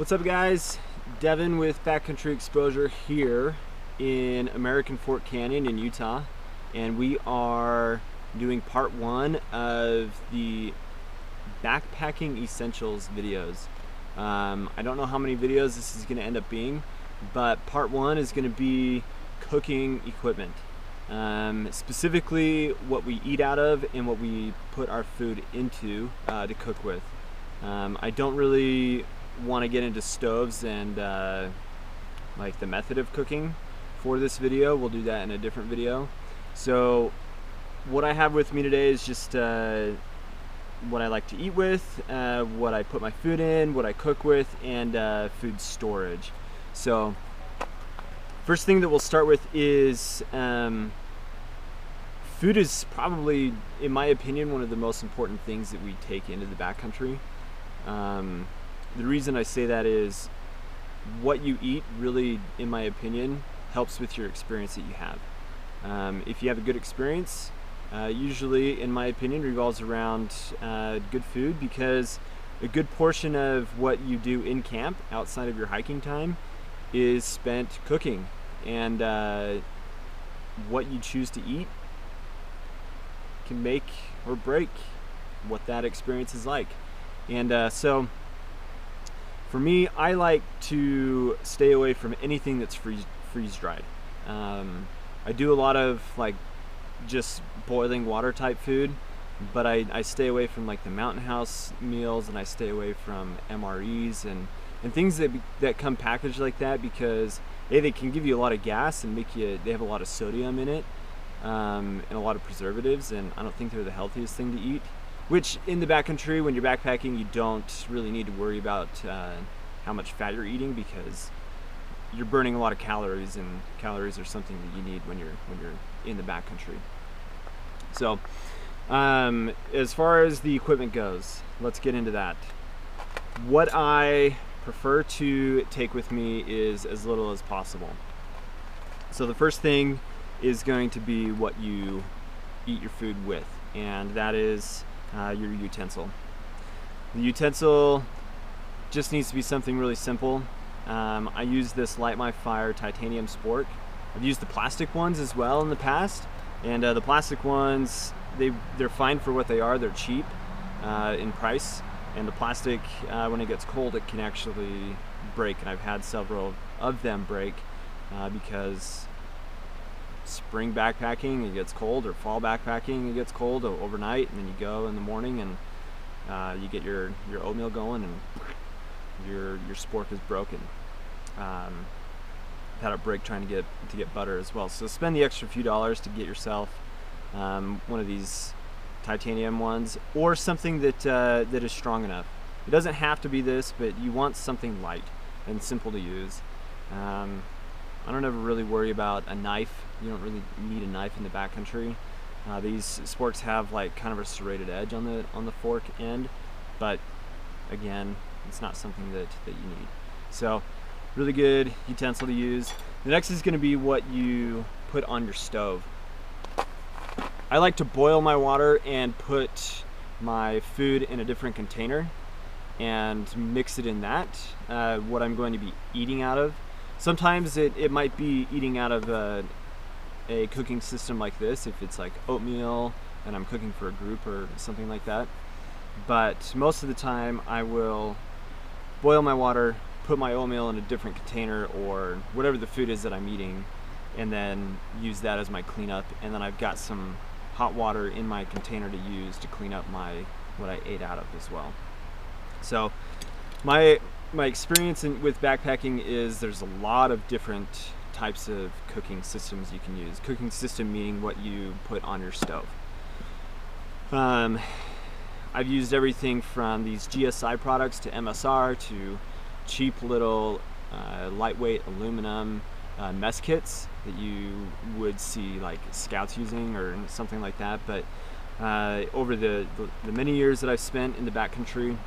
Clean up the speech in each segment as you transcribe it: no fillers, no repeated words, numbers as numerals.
What's up, guys? Devin with Backcountry Exposure here in American Fork Canyon in Utah, and we are doing part one of the backpacking essentials videos. I don't know how many videos this is going to end up being, but part one is going to be cooking equipment, specifically what we eat out of and what we put our food into to cook with. I don't really want to get into stoves and like the method of cooking for this video. We'll do that in a different video. So what I have with me today is just what I like to eat with, what I put my food in, what I cook with, and food storage. So first thing that we'll start with is food is probably, in my opinion, one of the most important things that we take into the backcountry. The reason I say that is what you eat really, in my opinion, helps with your experience that you have. If you have a good experience, usually, in my opinion, revolves around good food, because a good portion of what you do in camp outside of your hiking time is spent cooking, and what you choose to eat can make or break what that experience is like. And so for me, I like to stay away from anything that's freeze dried. I do a lot of like just boiling water type food, but I stay away from like the Mountain House meals, and I stay away from MREs and things that come packaged like that, because they can give you a lot of gas and they have a lot of sodium in it, and a lot of preservatives, and I don't think they're the healthiest thing to eat. Which, in the backcountry, when you're backpacking, you don't really need to worry about how much fat you're eating, because you're burning a lot of calories, and calories are something that you need when you're in the backcountry. So, as far as the equipment goes, let's get into that. What I prefer to take with me is as little as possible. So the first thing is going to be what you eat your food with, and that is your utensil. The utensil just needs to be something really simple. I use this Light My Fire titanium spork. I've used the plastic ones as well in the past, and the plastic ones, they're fine for what they are. They're cheap in price, and the plastic, when it gets cold, it can actually break, and I've had several of them break because spring backpacking it gets cold, or fall backpacking it gets cold overnight, and then you go in the morning and you get your oatmeal going, and your spork is broken. I've had it break trying to get butter as well. So spend the extra few dollars to get yourself one of these titanium ones, or something that is strong enough. It doesn't have to be this, but you want something light and simple to use. I don't ever really worry about a knife. You don't really need a knife in the backcountry. These sporks have like kind of a serrated edge on the fork end, but again, it's not something that you need. So really good utensil to use. The next is going to be what you put on your stove. I like to boil my water and put my food in a different container and mix it in that, what I'm going to be eating out of. Sometimes it might be eating out of a cooking system like this, if it's like oatmeal and I'm cooking for a group or something like that. But most of the time I will boil my water, put my oatmeal in a different container, or whatever the food is that I'm eating, and then use that as my cleanup. And then I've got some hot water in my container to use to clean up what I ate out of as well. So my experience with backpacking is there's a lot of different types of cooking systems you can use. Cooking system meaning what you put on your stove. I've used everything from these GSI products to MSR to cheap little lightweight aluminum mess kits that you would see like scouts using or something like that. But over the many years that I've spent in the backcountry,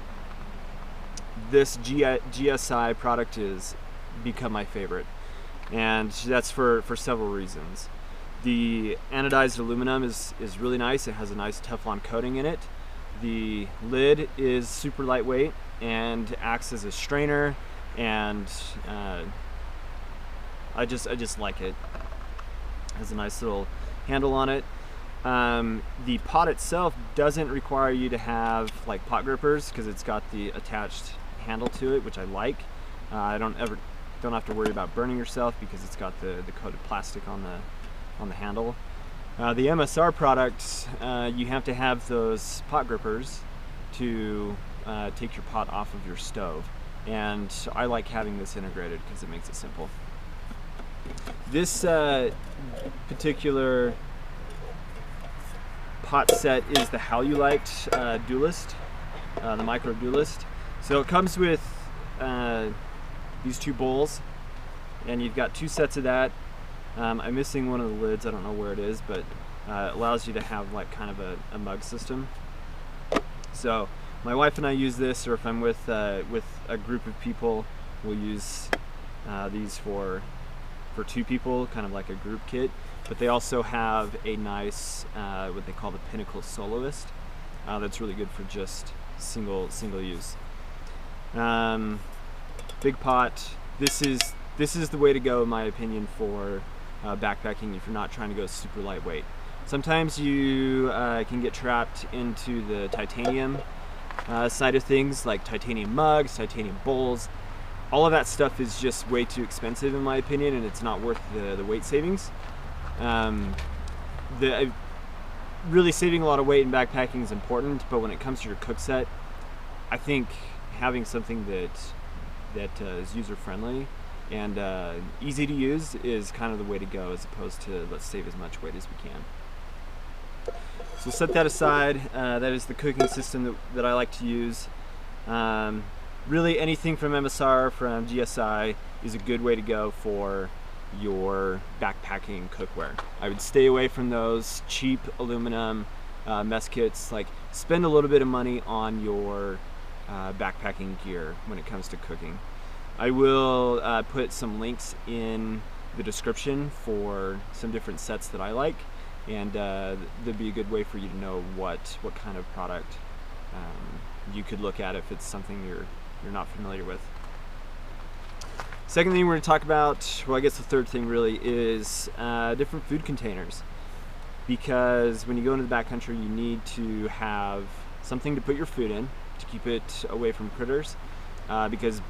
this GSI product has become my favorite, and that's for several reasons. The anodized aluminum is really nice. It has a nice Teflon coating in it. The lid is super lightweight and acts as a strainer, and I just like it. It has a nice little handle on it. The pot itself doesn't require you to have like pot grippers because it's got the attached handle to it, which I like. I don't have to worry about burning yourself because it's got the coated plastic on the handle. The MSR product, you have to have those pot grippers to take your pot off of your stove, and I like having this integrated because it makes it simple. This particular pot set is the How You Liked Duelist, the Micro Duelist. So it comes with these two bowls, and you've got two sets of that. I'm missing one of the lids, I don't know where it is, but it allows you to have like kind of a mug system. So my wife and I use this, or if I'm with a group of people, we'll use these for two people, kind of like a group kit. But they also have a nice, what they call the Pinnacle Soloist, that's really good for just single use. Big pot. This is the way to go, in my opinion, for backpacking if you're not trying to go super lightweight. Sometimes you can get trapped into the titanium side of things, like titanium mugs, titanium bowls. All of that stuff is just way too expensive, in my opinion, and it's not worth the weight savings. Really saving a lot of weight in backpacking is important, but when it comes to your cook set, I think having something that is user-friendly and easy to use is kind of the way to go, as opposed to let's save as much weight as we can. So set that aside. That is the cooking system that I like to use. Really anything from MSR, from GSI, is a good way to go for your backpacking cookware. I would stay away from those cheap aluminum mess kits. Like, spend a little bit of money on your backpacking gear when it comes to cooking. I will put some links in the description for some different sets that I like, and that'd be a good way for you to know what kind of product you could look at if it's something you're not familiar with. Second thing we're going to talk about, well, I guess the third thing really, is different food containers. Because when you go into the backcountry, you need to have something to put your food in to keep it away from critters. Because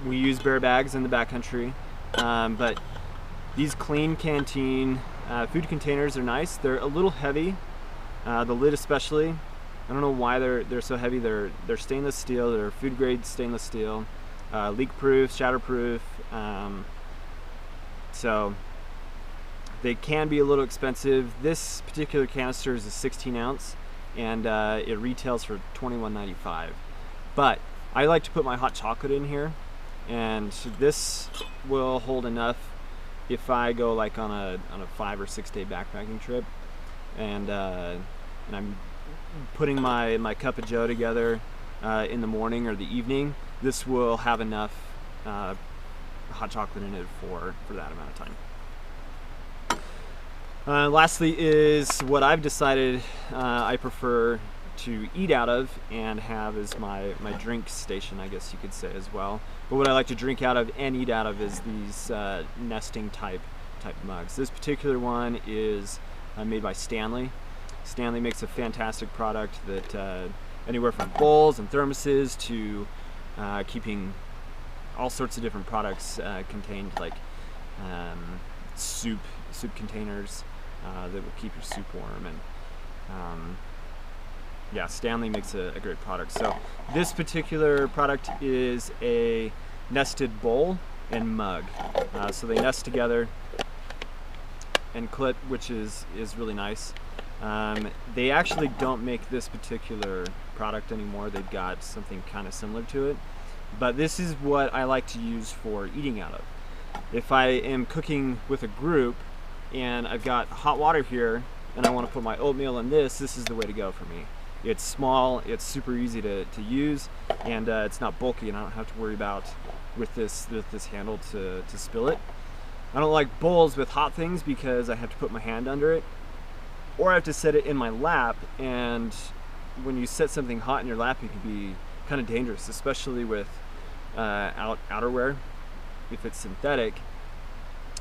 we use bear bags in the backcountry, but these clean canteen food containers are nice. They're a little heavy, the lid especially. I don't know why they're so heavy. They're stainless steel. They're food grade stainless steel, leak proof, shatter proof. So they can be a little expensive. This particular canister is a 16 ounce, and it retails for $21.95. But I like to put my hot chocolate in here, and this will hold enough if I go like on a 5 or 6 day backpacking trip, and I'm putting my cup of joe together in the morning or the evening. This will have enough hot chocolate in it for that amount of time. Lastly is what I've decided I prefer to eat out of and have as my drink station, I guess you could say, as well. But what I like to drink out of and eat out of is these nesting type mugs. This particular one is made by Stanley. Stanley makes a fantastic product that anywhere from bowls and thermoses to keeping all sorts of different products contained, like soup containers that will keep your soup warm, and yeah, Stanley makes a great product. So this particular product is a nested bowl and mug. So they nest together and clip, which is really nice. They actually don't make this particular product anymore. They've got something kind of similar to it. But this is what I like to use for eating out of. If I am cooking with a group and I've got hot water here and I want to put my oatmeal in this is the way to go for me. It's small, it's super easy to use, and it's not bulky, and I don't have to worry about with this handle to spill it. I don't like bowls with hot things because I have to put my hand under it, or I have to set it in my lap, and when you set something hot in your lap, it can be kind of dangerous, especially with outerwear. If it's synthetic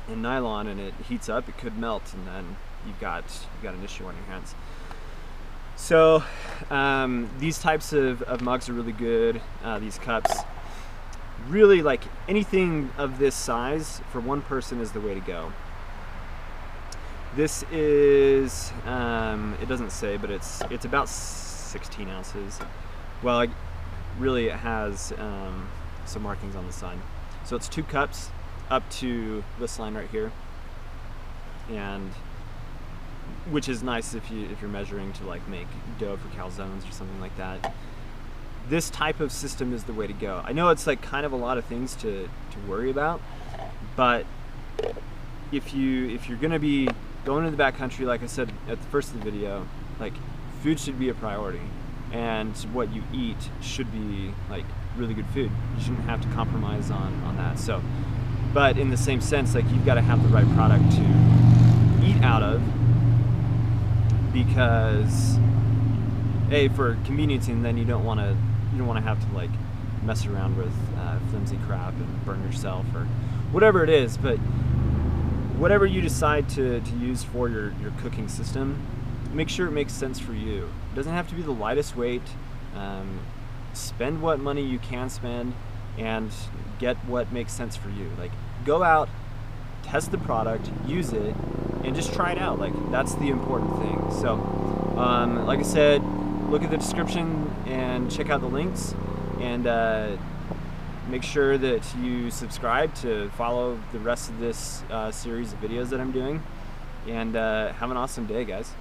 and nylon and it heats up, it could melt, and then you've got an issue on your hands. So these types of mugs are really good. These cups, really, like anything of this size for one person is the way to go. This is it doesn't say, but it's about 16 ounces. Well, really it has some markings on the side. So it's 2 cups up to this line right here, and which is nice if you're measuring to like make dough for calzones or something like that. This type of system is the way to go. I know it's like kind of a lot of things to worry about, but if you're gonna be going to the backcountry, like I said at the first of the video, like food should be a priority, and what you eat should be like really good food. You shouldn't have to compromise on that. So, but in the same sense, like you've got to have the right product to eat out of, because for convenience, and then you don't want to have to like mess around with flimsy crap and burn yourself or whatever it is. But whatever you decide to use for your cooking system, make sure it makes sense for you. It doesn't have to be the lightest weight. Spend what money you can spend and get what makes sense for you. Like, go out, test the product, use it, and just try it out. Like, that's the important thing. So like I said, look at the description and check out the links, and make sure that you subscribe to follow the rest of this series of videos that I'm doing, and have an awesome day, guys.